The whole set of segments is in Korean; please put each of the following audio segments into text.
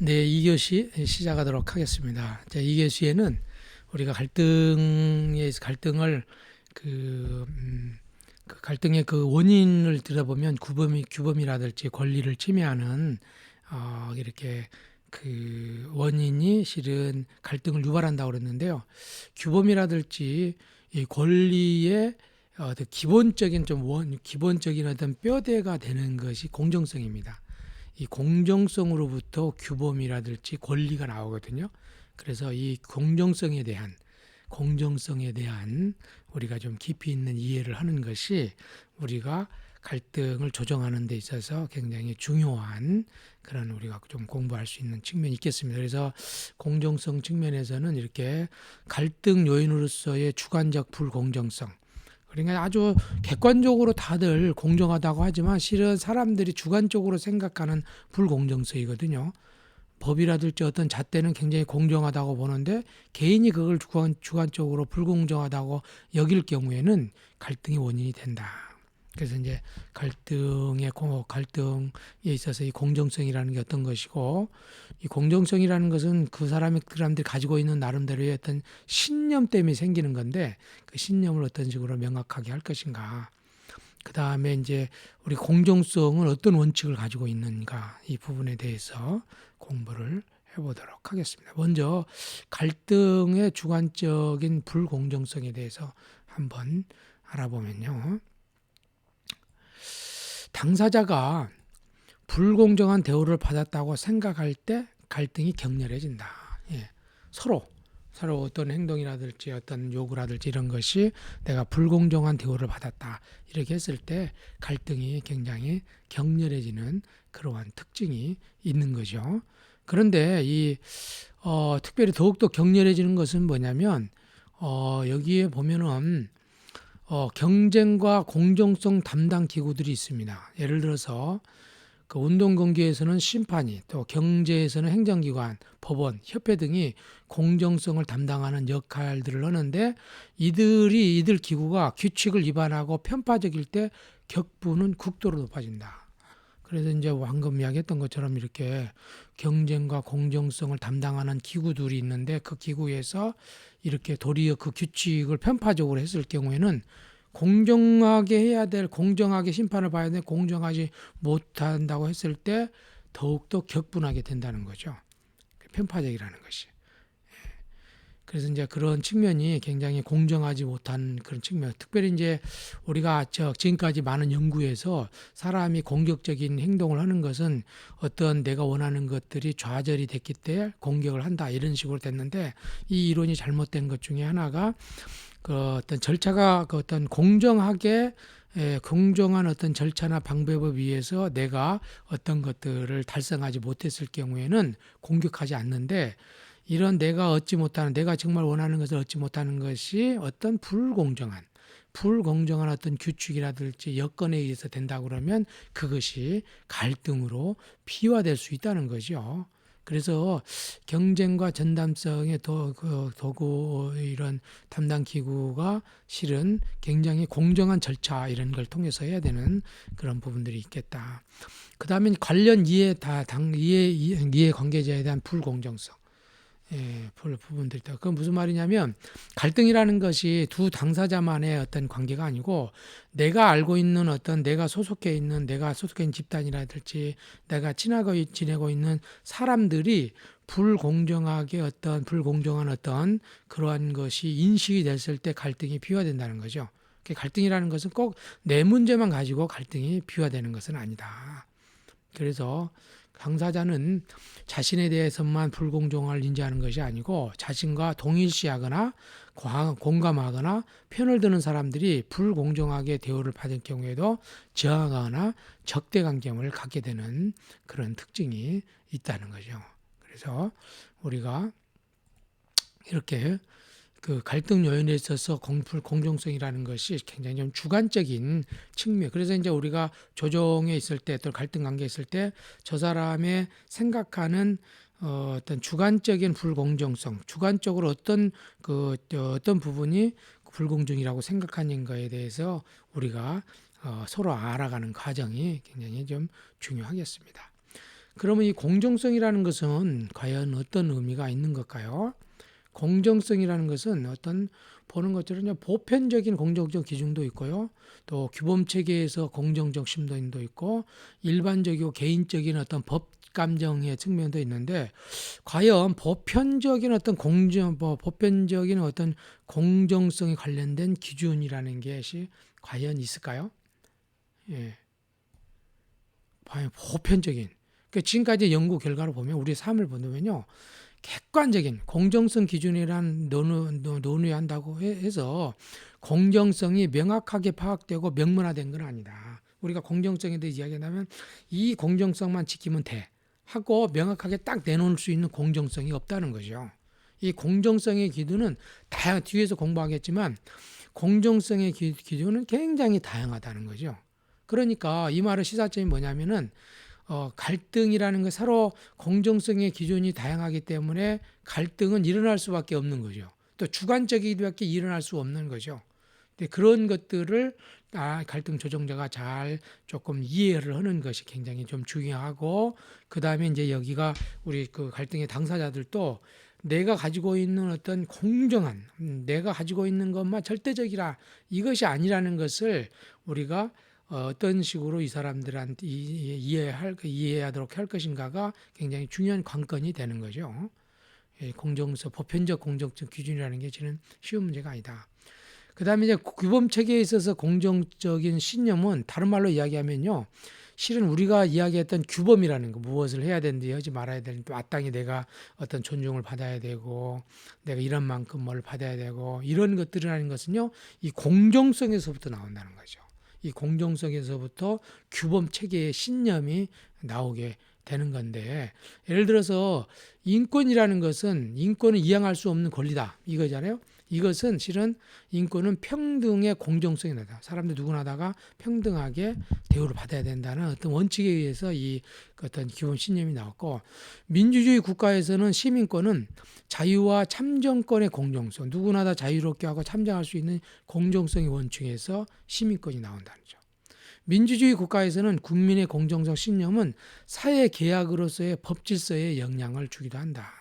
네, 2교시 시작하도록 하겠습니다. 자, 2교시에는 우리가 갈등을 그 갈등의 그 원인을 들어보면 규범이라든지 권리를 침해하는 이렇게 그 원인이 실은 갈등을 유발한다고 그랬는데요. 규범이라든지 이 권리의 기본적인 어떤 뼈대가 되는 것이 공정성입니다. 이 공정성으로부터 규범이라든지 권리가 나오거든요. 그래서 이 공정성에 대한 우리가 좀 깊이 있는 이해를 하는 것이 우리가 갈등을 조정하는 데 있어서 굉장히 중요한 그런 우리가 좀 공부할 수 있는 측면이 있겠습니다. 그래서 공정성 측면에서는 이렇게 갈등 요인으로서의 주관적 불공정성, 그러니까 아주 객관적으로 다들 공정하다고 하지만 실은 사람들이 주관적으로 생각하는 불공정성이거든요. 법이라든지 어떤 잣대는 굉장히 공정하다고 보는데 개인이 그걸 주관적으로 불공정하다고 여길 경우에는 갈등의 원인이 된다. 그래서 이제 갈등에 있어서 이 공정성이라는 게 어떤 것이고, 이 공정성이라는 것은 그 사람들이 가지고 있는 나름대로의 어떤 신념 때문에 생기는 건데, 그 신념을 어떤 식으로 명확하게 할 것인가. 그 다음에 이제 우리 공정성은 어떤 원칙을 가지고 있는가, 이 부분에 대해서 공부를 해보도록 하겠습니다. 먼저 갈등의 주관적인 불공정성에 대해서 한번 알아보면요. 당사자가 불공정한 대우를 받았다고 생각할 때 갈등이 격렬해진다. 예. 서로 어떤 행동이라든지 어떤 요구라든지 이런 것이 내가 불공정한 대우를 받았다 이렇게 했을 때 갈등이 굉장히 격렬해지는 그러한 특징이 있는 거죠. 그런데 특별히 더욱더 격렬해지는 것은 뭐냐면 여기에 보면은 경쟁과 공정성 담당 기구들이 있습니다. 예를 들어서 그 운동경기에서는 심판이, 또 경제에서는 행정기관, 법원, 협회 등이 공정성을 담당하는 역할들을 하는데 이들 기구가 규칙을 위반하고 편파적일 때 격분은 극도로 높아진다. 그래서 이제 방금 이야기했던 것처럼 이렇게 경쟁과 공정성을 담당하는 기구들이 있는데 그 기구에서 이렇게 도리어 그 규칙을 편파적으로 했을 경우에는 공정하게 심판을 봐야 돼 공정하지 못한다고 했을 때 더욱더 격분하게 된다는 거죠. 편파적이라는 것이. 그래서 이제 그런 측면이 굉장히 공정하지 못한 그런 측면. 특별히 이제 우리가 지금까지 많은 연구에서 사람이 공격적인 행동을 하는 것은 어떤 내가 원하는 것들이 좌절이 됐기 때문에 공격을 한다 이런 식으로 됐는데 이 이론이 잘못된 것 중에 하나가 그 어떤 절차가 그 어떤 공정한 어떤 절차나 방법에 의해서 내가 어떤 것들을 달성하지 못했을 경우에는 공격하지 않는데 이런 내가 정말 원하는 것을 얻지 못하는 것이 어떤 불공정한 어떤 규칙이라든지 여건에 의해서 된다고 그러면 그것이 갈등으로 비화될 수 있다는 거죠. 그래서 경쟁과 전담성의 도구 이런 담당 기구가 실은 굉장히 공정한 절차 이런 걸 통해서 해야 되는 그런 부분들이 있겠다. 그 다음에 관련 이해 관계자에 대한 불공정성. 볼 부분들이 있다. 그건 무슨 말이냐면 갈등이라는 것이 두 당사자만의 어떤 관계가 아니고 내가 알고 있는 내가 소속해 있는 집단이라든지 내가 친하게 지내고 있는 사람들이 불공정한 어떤 그러한 것이 인식이 됐을 때 갈등이 비화된다는 거죠. 갈등이라는 것은 꼭 내 문제만 가지고 갈등이 비화되는 것은 아니다. 그래서 당사자는 자신에 대해서만 불공정을 인지하는 것이 아니고 자신과 동일시하거나 공감하거나 편을 드는 사람들이 불공정하게 대우를 받을 경우에도 저항하거나 적대감정을 갖게 되는 그런 특징이 있다는 거죠. 그래서 우리가 이렇게 그 갈등 요인에 있어서 공정성이라는 것이 굉장히 좀 주관적인 측면. 그래서 이제 우리가 조정에 있을 때 또 갈등 관계에 있을 때 저 사람의 생각하는 어떤 주관적인 불공정성, 주관적으로 어떤 부분이 불공정이라고 생각하는 거에 대해서 우리가 서로 알아가는 과정이 굉장히 좀 중요하겠습니다. 그러면 이 공정성이라는 것은 과연 어떤 의미가 있는 걸까요? 공정성이라는 것은 어떤 보는 것처럼 그냥 보편적인 공정적 기준도 있고요. 또 규범 체계에서 공정적 심도도 있고 일반적이고 개인적인 어떤 법 감정의 측면도 있는데 과연 보편적인 어떤 보편적인 어떤 공정성에 관련된 기준이라는 것이 과연 있을까요? 예. 과연 보편적인. 그러니까 지금까지 연구 결과를 보면 우리 삶을 보면요. 객관적인 공정성 기준이란 논의한다고 해서 공정성이 명확하게 파악되고 명문화된 건 아니다. 우리가 공정성에 대해 이야기한다면 이 공정성만 지키면 돼 하고 명확하게 딱 내놓을 수 있는 공정성이 없다는 거죠. 이 공정성의 기준은 뒤에서 공부하겠지만 공정성의 기준은 굉장히 다양하다는 거죠. 그러니까 이 말의 시사점이 뭐냐면은 갈등이라는 거 서로 공정성의 기준이 다양하기 때문에 갈등은 일어날 수밖에 없는 거죠. 또 주관적이밖에 일어날 수 없는 거죠. 근데 그런 것들을 갈등 조정자가 잘 조금 이해를 하는 것이 굉장히 좀 중요하고 그 다음에 이제 여기가 우리 그 갈등의 당사자들도 내가 가지고 있는 어떤 공정한 내가 가지고 있는 것만 절대적이라 이것이 아니라는 것을 우리가 어떤 식으로 이 사람들한테 이해하도록 할 것인가가 굉장히 중요한 관건이 되는 거죠. 공정성, 보편적 공정성 기준이라는 게 저는 쉬운 문제가 아니다. 그 다음에 이제 규범 체계에 있어서 공정적인 신념은 다른 말로 이야기하면요. 실은 우리가 이야기했던 규범이라는 거, 무엇을 해야 되는지 하지 말아야 되는지, 마땅히 내가 어떤 존중을 받아야 되고, 내가 이런 만큼 뭘 받아야 되고, 이런 것들이라는 것은요, 이 공정성에서부터 나온다는 거죠. 이 공정성에서부터 규범 체계의 신념이 나오게 되는 건데 예를 들어서 인권이라는 것은 인권은 이양할 수 없는 권리다 이거잖아요. 이것은 실은 인권은 평등의 공정성이 나다. 사람들 누구나 다가 평등하게 대우를 받아야 된다는 어떤 원칙에 의해서 이 어떤 기본 신념이 나왔고 민주주의 국가에서는 시민권은 자유와 참정권의 공정성, 누구나 다 자유롭게 하고 참정할 수 있는 공정성의 원칙에서 시민권이 나온다는 거죠. 민주주의 국가에서는 국민의 공정성 신념은 사회 계약으로서의 법 질서에 영향을 주기도 한다.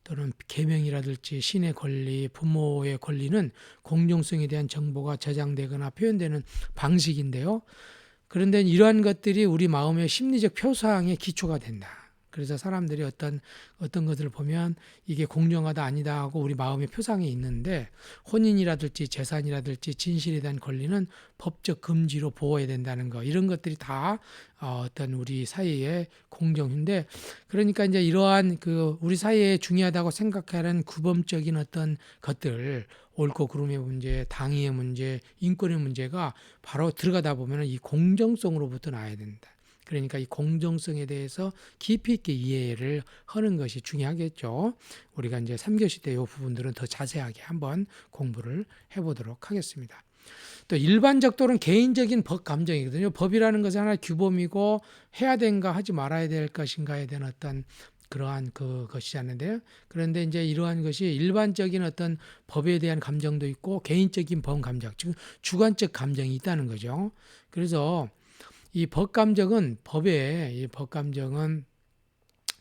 또는 계명이라든지 신의 권리, 부모의 권리는 공정성에 대한 정보가 저장되거나 표현되는 방식인데요. 그런데 이러한 것들이 우리 마음의 심리적 표상의 기초가 된다. 그래서 사람들이 어떤 것들을 보면 이게 공정하다 아니다 하고 우리 마음의 표상이 있는데 혼인이라든지 재산이라든지 진실에 대한 권리는 법적 금지로 보호해야 된다는 거 이런 것들이 다 어떤 우리 사회의 공정인데 그러니까 이제 이러한 그 우리 사회에 중요하다고 생각하는 규범적인 어떤 것들 옳고 그름의 문제, 당위의 문제, 인권의 문제가 바로 들어가다 보면 이 공정성으로부터 나야 된다. 그러니까 이 공정성에 대해서 깊이 있게 이해를 하는 것이 중요하겠죠. 우리가 이제 3교시 때 이 부분들은 더 자세하게 한번 공부를 해보도록 하겠습니다. 또 일반적 또는 개인적인 법 감정이거든요. 법이라는 것은 하나의 규범이고 해야 된가 하지 말아야 될 것인가에 대한 어떤 그러한 것이지 않는데요. 그런데 이제 이러한 것이 일반적인 어떤 법에 대한 감정도 있고 개인적인 법 감정, 즉 주관적 감정이 있다는 거죠. 그래서 이 법감정은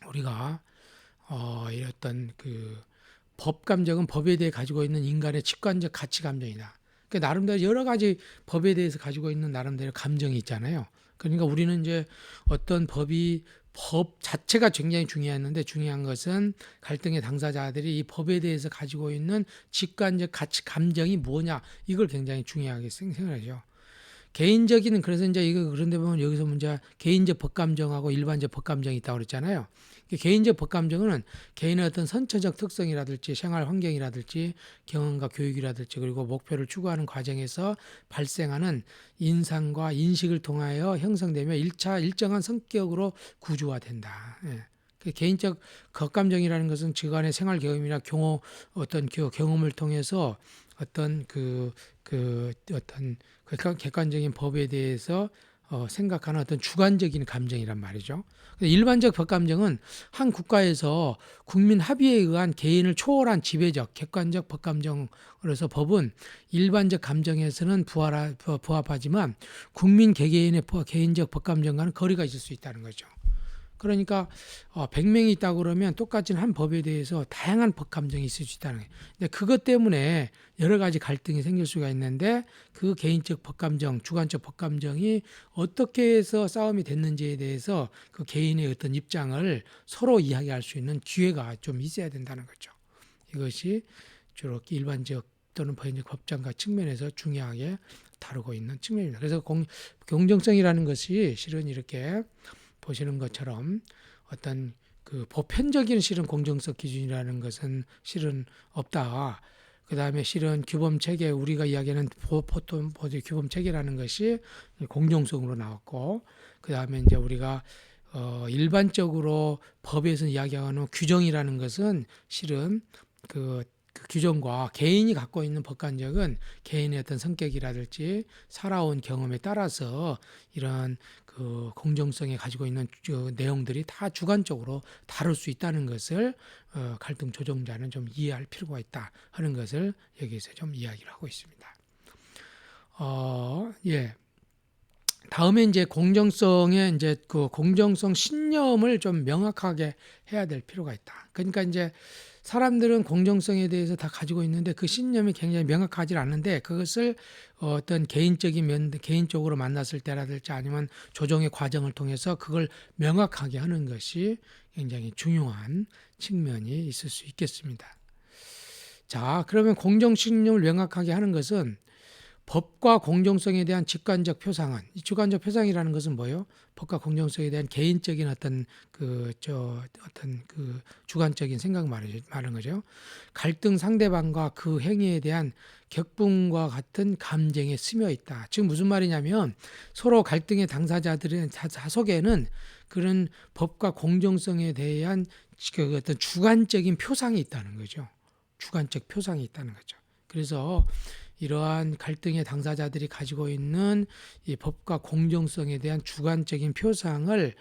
우리가 어떤 그 법감정은 법에 대해 가지고 있는 인간의 직관적 가치 감정이다. 그러니까 나름대로 여러 가지 법에 대해서 가지고 있는 나름대로 감정이 있잖아요. 그러니까 우리는 이제 어떤 법 자체가 굉장히 중요했는데 중요한 것은 갈등의 당사자들이 이 법에 대해서 가지고 있는 직관적 가치 감정이 뭐냐 이걸 굉장히 중요하게 생각하죠. 개인적인 그래서 이제 이거 그런데 보면 여기서 문제 개인적 법감정하고 일반적 법감정이 있다고 그랬잖아요. 개인적 법감정은 개인의 어떤 선천적 특성이라든지 생활 환경이라든지 경험과 교육이라든지 그리고 목표를 추구하는 과정에서 발생하는 인상과 인식을 통하여 형성되며 일정한 성격으로 구조화된다. 예. 개인적 법감정이라는 것은 직관의 생활 경험이나 어떤 경험을 통해서 어떤 어떤 객관적인 법에 대해서 생각하는 어떤 주관적인 감정이란 말이죠. 일반적 법감정은 한 국가에서 국민 합의에 의한 개인을 초월한 지배적 객관적 법감정으로서 법은 일반적 감정에서는 부합하지만 국민 개개인의 개인적 법감정과는 거리가 있을 수 있다는 거죠. 그러니까 100명이 있다고 그러면 똑같은 한 법에 대해서 다양한 법 감정이 있을 수 있다는 거예요. 근데 그것 때문에 여러 가지 갈등이 생길 수가 있는데 그 개인적 법 감정, 주관적 법 감정이 어떻게 해서 싸움이 됐는지에 대해서 그 개인의 어떤 입장을 서로 이야기할 수 있는 기회가 좀 있어야 된다는 거죠. 이것이 주로 일반적 또는 법인적 법정가 측면에서 중요하게 다루고 있는 측면입니다. 그래서 공정성이라는 것이 실은 이렇게 보시는 것처럼 어떤 그 보편적인 실은 공정성 기준이라는 것은 실은 없다. 그 다음에 실은 규범 체계, 우리가 이야기하는 보통 규범 체계라는 것이 공정성으로 나왔고, 그 다음에 이제 우리가 일반적으로 법에서 이야기하는 규정이라는 것은 실은 그 규정과 개인이 갖고 있는 법관적은 개인의 어떤 성격이라든지 살아온 경험에 따라서 이런 그 공정성에 가지고 있는 내용들이 다 주관적으로 다룰 수 있다는 것을 갈등 조정자는 좀 이해할 필요가 있다 하는 것을 여기서 좀 이야기를 하고 있습니다. 예. 다음에 이제 공정성의 이제 그 공정성 신념을 좀 명확하게 해야 될 필요가 있다. 그러니까 이제 사람들은 공정성에 대해서 다 가지고 있는데 그 신념이 굉장히 명확하지 않은데 그것을 어떤 개인적으로 만났을 때라든지 아니면 조정의 과정을 통해서 그걸 명확하게 하는 것이 굉장히 중요한 측면이 있을 수 있겠습니다. 자, 그러면 공정 신념을 명확하게 하는 것은 법과 공정성에 대한 직관적 표상은, 이 직관적 표상이라는 것은 뭐예요? 법과 공정성에 대한 개인적인 어떤 어떤 주관적인 생각 말하는 거죠. 갈등 상대방과 그 행위에 대한 격분과 같은 감정에 스며 있다. 지금 무슨 말이냐면 서로 갈등의 당사자들의 속에는 그런 법과 공정성에 대한 그 어떤 주관적인 표상이 있다는 거죠. 주관적 표상이 있다는 거죠. 그래서 이러한 갈등의 당사자들이 가지고 있는 이 법과 공정성에 대한 주관적인 표상을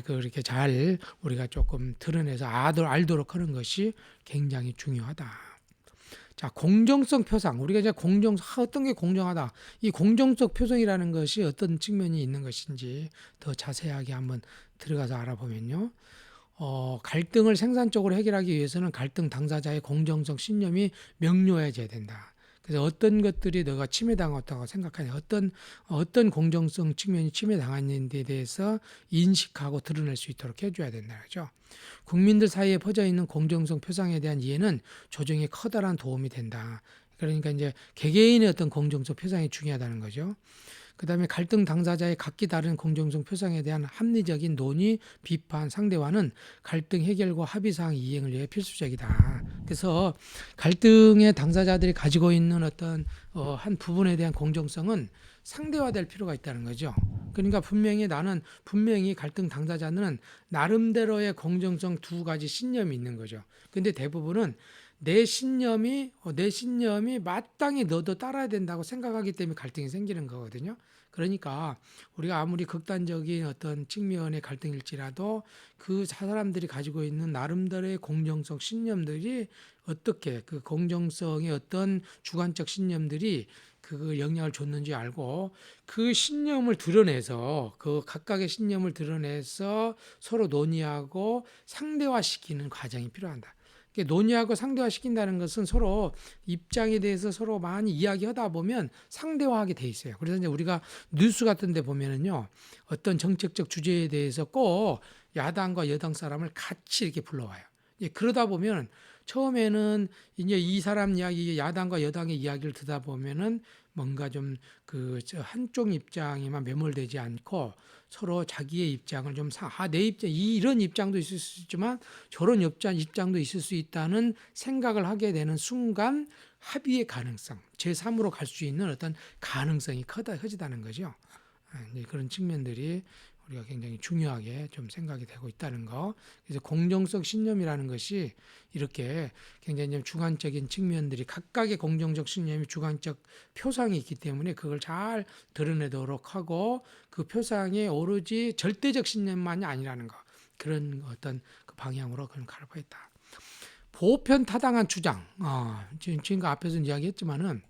그렇게 잘 우리가 조금 드러내서 알도록 하는 것이 굉장히 중요하다. 자, 공정성 표상. 우리가 이제 어떤 게 공정하다. 이 공정성 표상이라는 것이 어떤 측면이 있는 것인지 더 자세하게 한번 들어가서 알아보면요. 갈등을 생산적으로 해결하기 위해서는 갈등 당사자의 공정성 신념이 명료해져야 된다. 그래서 어떤 것들이 너가 침해당했다고 생각하냐, 어떤 공정성 측면이 침해당했는지에 대해서 인식하고 드러낼 수 있도록 해줘야 된다는 거죠. 국민들 사이에 퍼져 있는 공정성 표상에 대한 이해는 조정에 커다란 도움이 된다. 그러니까 이제 개개인의 어떤 공정성 표상이 중요하다는 거죠. 그 다음에 갈등 당사자의 각기 다른 공정성 표상에 대한 합리적인 논의, 비판, 상대화는 갈등 해결과 합의사항 이행을 위해 필수적이다. 그래서 갈등의 당사자들이 가지고 있는 어떤 한 부분에 대한 공정성은 상대화될 필요가 있다는 거죠. 그러니까 분명히 갈등 당사자는 나름대로의 공정성 두 가지 신념이 있는 거죠. 근데 대부분은 내 신념이 마땅히 너도 따라야 된다고 생각하기 때문에 갈등이 생기는 거거든요. 그러니까 우리가 아무리 극단적인 어떤 측면의 갈등일지라도 그 사람들이 가지고 있는 나름대로의 공정성 신념들이 어떻게 그 공정성의 어떤 주관적 신념들이 그 영향을 줬는지 알고 그 신념을 드러내서 그 각각의 신념을 드러내서 서로 논의하고 상대화시키는 과정이 필요하다. 논의하고 상대화시킨다는 것은 서로 입장에 대해서 서로 많이 이야기하다 보면 상대화하게 돼 있어요. 그래서 이제 우리가 뉴스 같은 데 보면은요, 어떤 정책적 주제에 대해서 꼭 야당과 여당 사람을 같이 이렇게 불러와요. 그러다 보면 처음에는 이제 이 사람 이야기, 야당과 여당의 이야기를 듣다 보면은 뭔가 좀 한쪽 입장에만 매몰되지 않고 서로 자기의 입장을 좀 내 입장 이런 입장도 있을 수 있지만 저런 입장도 있을 수 있다는 생각을 하게 되는 순간 합의의 가능성, 제3으로 갈 수 있는 어떤 가능성이 커지다는 거죠. 그런 측면들이 우리가 굉장히 중요하게 좀 생각이 되고 있다는 거. 그래서 공정성 신념이라는 것이 이렇게 굉장히 좀 주관적인 측면들이 각각의 공정적 신념이 주관적 표상이 있기 때문에 그걸 잘 드러내도록 하고 그 표상이 오로지 절대적 신념만이 아니라는 거. 그런 어떤 그 방향으로 그런 갈 바 있다. 보편 타당한 주장. 지금 앞에서 이야기했지만은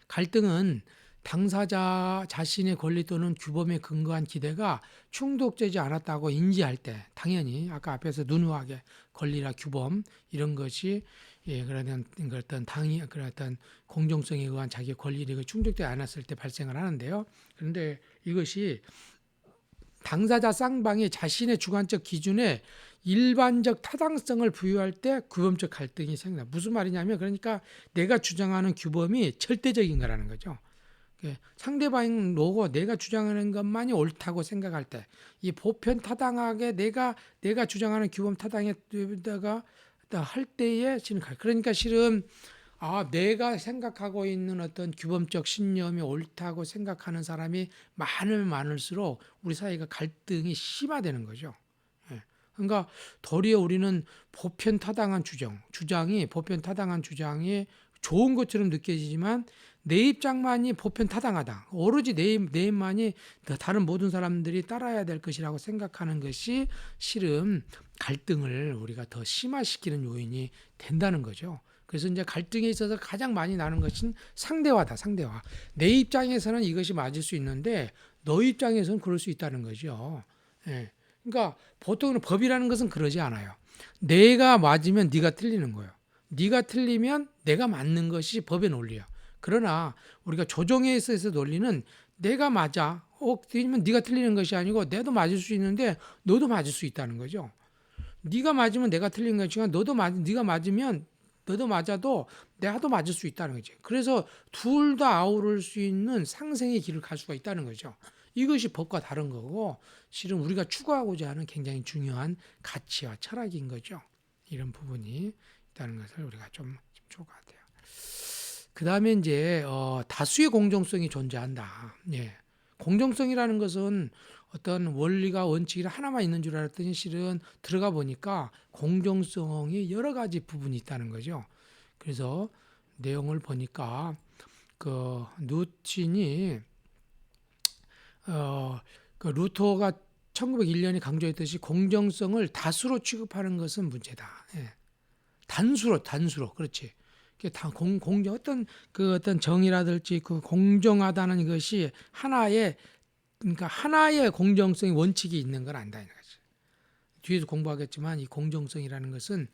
갈등은 당사자 자신의 권리 또는 규범에 근거한 기대가 충족되지 않았다고 인지할 때 당연히 아까 앞에서 누누하게 권리나 규범 이런 것이 그런 어떤 그런 어떤 공정성에 의한 자기의 권리가 충족되지 않았을 때 발생을 하는데요. 그런데 이것이 당사자 쌍방이 자신의 주관적 기준에 일반적 타당성을 부여할 때 규범적 갈등이 생긴다. 무슨 말이냐면 그러니까 내가 주장하는 규범이 절대적인 거라는 거죠. 상대방이 노고 내가 주장하는 것만이 옳다고 생각할 때 이 보편 타당하게 내가 주장하는 규범 타당에다가 할 때에 실은 그러니까 실은 내가 생각하고 있는 어떤 규범적 신념이 옳다고 생각하는 사람이 많으면 많을수록 우리 사회가 갈등이 심화되는 거죠. 그러니까 도리어 우리는 보편 타당한 주장이 보편 타당한 주장이 좋은 것처럼 느껴지지만 내 입장만이 보편 타당하다. 오로지 내 입만이 다른 모든 사람들이 따라야 될 것이라고 생각하는 것이 실은 갈등을 우리가 더 심화시키는 요인이 된다는 거죠. 그래서 이제 갈등에 있어서 가장 많이 나는 것은 상대화다. 상대화. 내 입장에서는 이것이 맞을 수 있는데 너 입장에서는 그럴 수 있다는 거죠. 그러니까 보통은 법이라는 것은 그러지 않아요. 내가 맞으면 네가 틀리는 거예요. 네가 틀리면 내가 맞는 것이 법의 논리야. 그러나 우리가 조정에 있어서 논리는 내가 맞아. 틀리면 네가 틀리는 것이 아니고 내도 맞을 수 있는데 너도 맞을 수 있다는 거죠. 네가 맞으면 내가 틀린 것이지만 네가 맞으면 너도 맞아도 내가도 맞을 수 있다는 거죠. 그래서 둘 다 아우를 수 있는 상생의 길을 갈 수가 있다는 거죠. 이것이 법과 다른 거고 실은 우리가 추구하고자 하는 굉장히 중요한 가치와 철학인 거죠. 이런 부분이 있다는 것을 우리가 좀 좋을 것 같아요. 그 다음에 이제 다수의 공정성이 존재한다. 공정성이라는 것은 어떤 원리가 원칙이 하나만 있는 줄 알았더니 실은 들어가 보니까 공정성이 여러 가지 부분이 있다는 거죠. 그래서 내용을 보니까 그 누친이 그 루터가 1901년에 강조했듯이 공정성을 다수로 취급하는 것은 문제다. 단수로 그렇지. 어떤 정의라든지 그 공정하다는 것이 그러니까 하나의 공정성의 원칙이 있는 건 안다는 거지. 뒤에서 공부하겠지만 이 공정성이라는 것은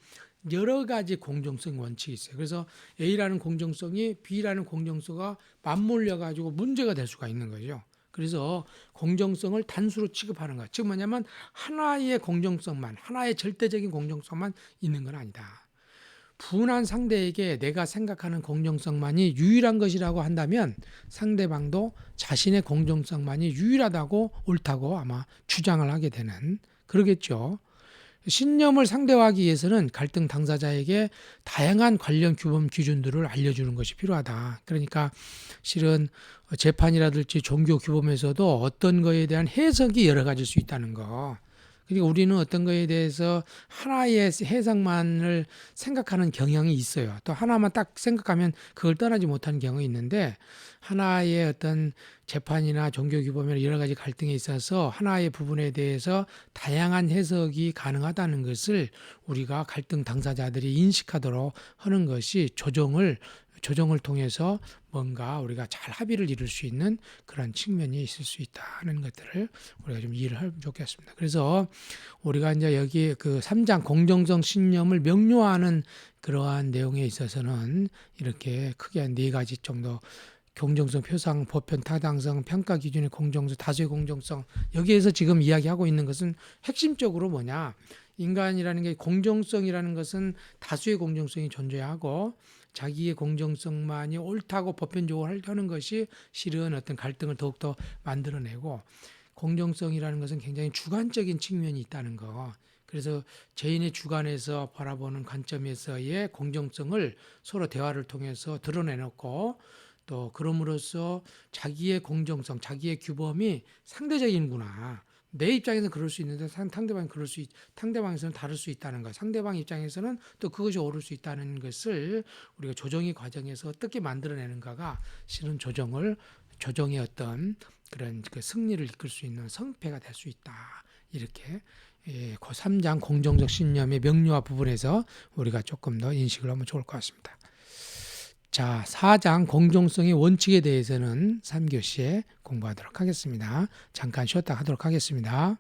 여러 가지 공정성 원칙이 있어요. 그래서 A라는 공정성이 B라는 공정성과 맞물려 가지고 문제가 될 수가 있는 거죠. 그래서 공정성을 단수로 취급하는 것. 즉 뭐냐면 하나의 공정성만, 하나의 절대적인 공정성만 있는 건 아니다. 분한 상대에게 내가 생각하는 공정성만이 유일한 것이라고 한다면 상대방도 자신의 공정성만이 유일하다고 옳다고 아마 주장을 하게 되는 그러겠죠. 신념을 상대화하기 위해서는 갈등 당사자에게 다양한 관련 규범 기준들을 알려주는 것이 필요하다. 그러니까 실은 재판이라든지 종교 규범에서도 어떤 거에 대한 해석이 여러 가지일 수 있다는 거. 그러니까 우리는 어떤 거에 대해서 하나의 해석만을 생각하는 경향이 있어요. 또 하나만 딱 생각하면 그걸 떠나지 못하는 경우가 있는데 하나의 어떤 재판이나 종교 규범이나 여러 가지 갈등에 있어서 하나의 부분에 대해서 다양한 해석이 가능하다는 것을 우리가 갈등 당사자들이 인식하도록 하는 것이 조정을 통해서 뭔가 우리가 잘 합의를 이룰 수 있는 그런 측면이 있을 수 있다는 것들을 우리가 좀 이해를 하면 좋겠습니다. 그래서 우리가 이제 여기 그 3장 공정성 신념을 명료화하는 그러한 내용에 있어서는 이렇게 크게 4가지 정도 공정성, 표상, 보편, 타당성, 평가 기준의 공정성, 다수의 공정성 여기에서 지금 이야기하고 있는 것은 핵심적으로 뭐냐 인간이라는 게 공정성이라는 것은 다수의 공정성이 존재하고 자기의 공정성만이 옳다고 보편적으로 하는 것이 실은 어떤 갈등을 더욱더 만들어내고 공정성이라는 것은 굉장히 주관적인 측면이 있다는 거. 그래서 개인의 주관에서 바라보는 관점에서의 공정성을 서로 대화를 통해서 드러내놓고 또 그럼으로써 자기의 공정성, 자기의 규범이 상대적이구나. 내 입장에서는 그럴 수 있는데 상대방에서는 다를 수 있다는 것. 상대방 입장에서는 또 그것이 옳을 수 있다는 것을 우리가 조정의 과정에서 어떻게 만들어내는가가 실은 조정의 어떤 그런 그 승리를 이끌 수 있는 성패가 될 수 있다. 이렇게 그 3장 공정적 신념의 명료화 부분에서 우리가 조금 더 인식을 하면 좋을 것 같습니다. 자, 4장 공정성의 원칙에 대해서는 3교시에 공부하도록 하겠습니다. 잠깐 쉬었다 하도록 하겠습니다.